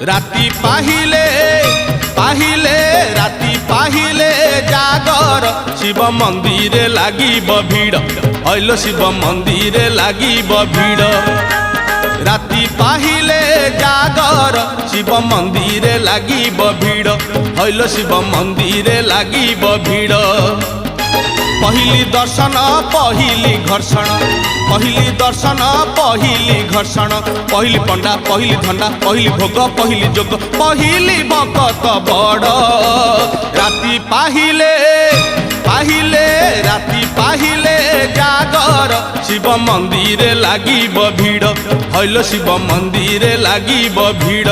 राति पाहिले पाहिले राति पाहिले जागर शिव मंदिर लागिब भीड़ हइलो शिव मंदिर लागिब भीड़ राति पाहिले जागर शिव मंदिर लागिब भीड़ हइलो शिव मंदिर लागिब भीड़ पहिली दर्शन पहिली घर्षण पहिली दर्शन पहिली घर्षण पहिली पंडा पहिली धंडा पहिली भोग पहिली जोग पहिली भक्त बड़ राति पाहिले पाहिले राति पाहिले जागर शिव मंदिर लागिब भीड़ हइलो शिव मंदिर लागिब भीड़।